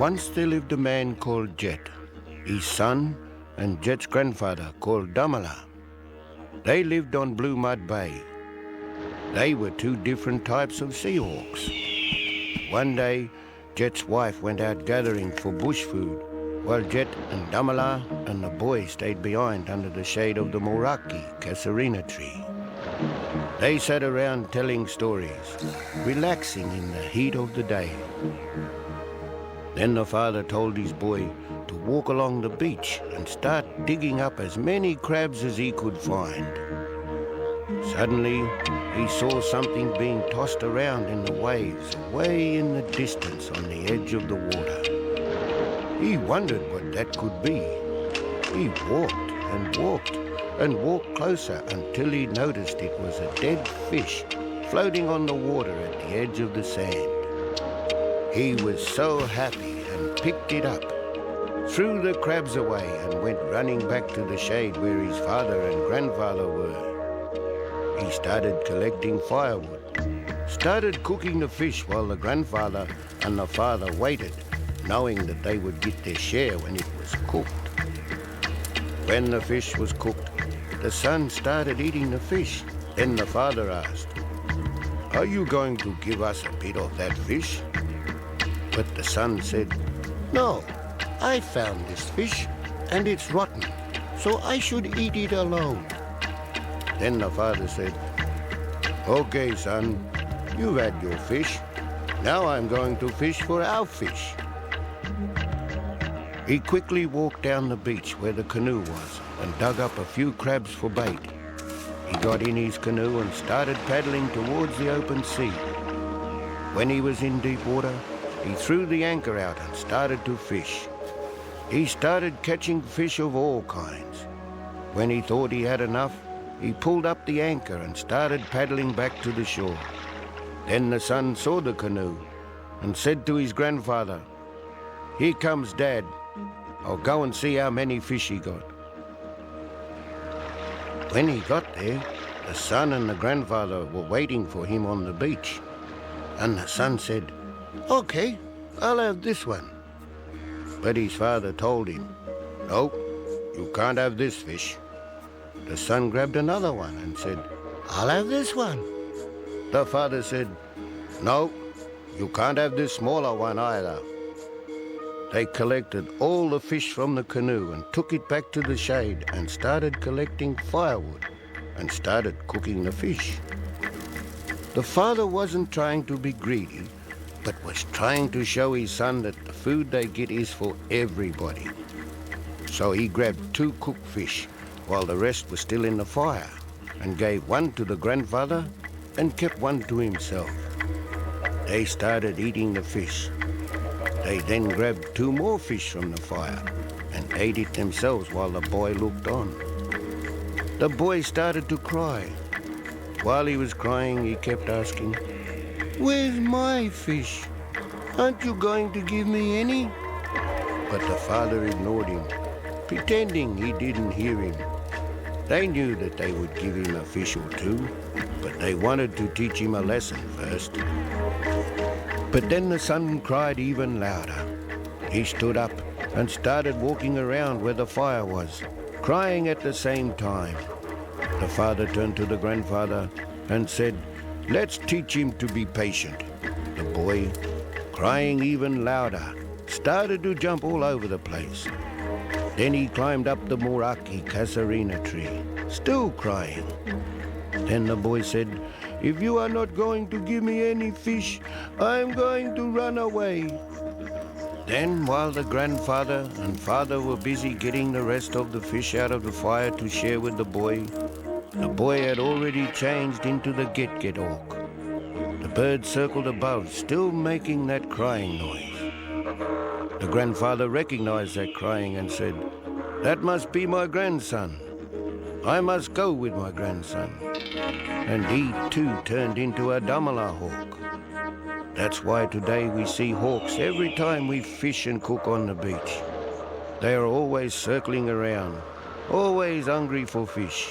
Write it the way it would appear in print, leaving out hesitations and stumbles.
Once there lived a man called Djet, his son, and Djet's grandfather called Damala. They lived on Blue Mud Bay. They were two different types of seahawks. One day, Djet's wife went out gathering for bush food, while Djet and Damala and the boy stayed behind under the shade of the Madarrpa Clan tree. They sat around telling stories, relaxing in the heat of the day. Then the father told his boy to walk along the beach and start digging up as many crabs as he could find. Suddenly, he saw something being tossed around in the waves way in the distance on the edge of the water. He wondered what that could be. He walked and walked and walked closer until he noticed it was a dead fish floating on the water at the edge of the sand. He was so happy and picked it up, threw the crabs away and went running back to the shade where his father and grandfather were. He started collecting firewood, started cooking the fish while the grandfather and the father waited, knowing that they would get their share when it was cooked. When the fish was cooked, the son started eating the fish. Then the father asked, "Are you going to give us a bit of that fish?" But the son said, "No, I found this fish and it's rotten, so I should eat it alone." Then the father said, "Okay, son, you've had your fish. Now I'm going to fish for our fish." He quickly walked down the beach where the canoe was and dug up a few crabs for bait. He got in his canoe and started paddling towards the open sea. When he was in deep water, he threw the anchor out and started to fish. He started catching fish of all kinds. When he thought he had enough, he pulled up the anchor and started paddling back to the shore. Then the son saw the canoe and said to his grandfather, "Here comes Dad. I'll go and see how many fish he got." When he got there, the son and the grandfather were waiting for him on the beach. And the son said, "Okay, I'll have this one." But his father told him, "No, you can't have this fish." The son grabbed another one and said, "I'll have this one." The father said, "No, you can't have this smaller one either." They collected all the fish from the canoe and took it back to the shade and started collecting firewood and started cooking the fish. The father wasn't trying to be greedy, but was trying to show his son that the food they get is for everybody. So he grabbed 2 cooked fish while the rest was still in the fire and gave one to the grandfather and kept one to himself. They started eating the fish. They then grabbed 2 more fish from the fire and ate it themselves while the boy looked on. The boy started to cry. While he was crying, he kept asking, "Where's my fish? Aren't you going to give me any?" But the father ignored him, pretending he didn't hear him. They knew that they would give him a fish or 2, but they wanted to teach him a lesson first. But then the son cried even louder. He stood up and started walking around where the fire was, crying at the same time. The father turned to the grandfather and said, "Let's teach him to be patient." The boy, crying even louder, started to jump all over the place. Then he climbed up the Madarrpa Clan tree, still crying. Then the boy said, "If you are not going to give me any fish, I'm going to run away." Then, while the grandfather and father were busy getting the rest of the fish out of the fire to share with the boy had already changed into the get-get-hawk. The bird circled above, still making that crying noise. The grandfather recognized that crying and said, "That must be my grandson. I must go with my grandson." And he too turned into a Damala hawk. That's why today we see hawks every time we fish and cook on the beach. They are always circling around, always hungry for fish.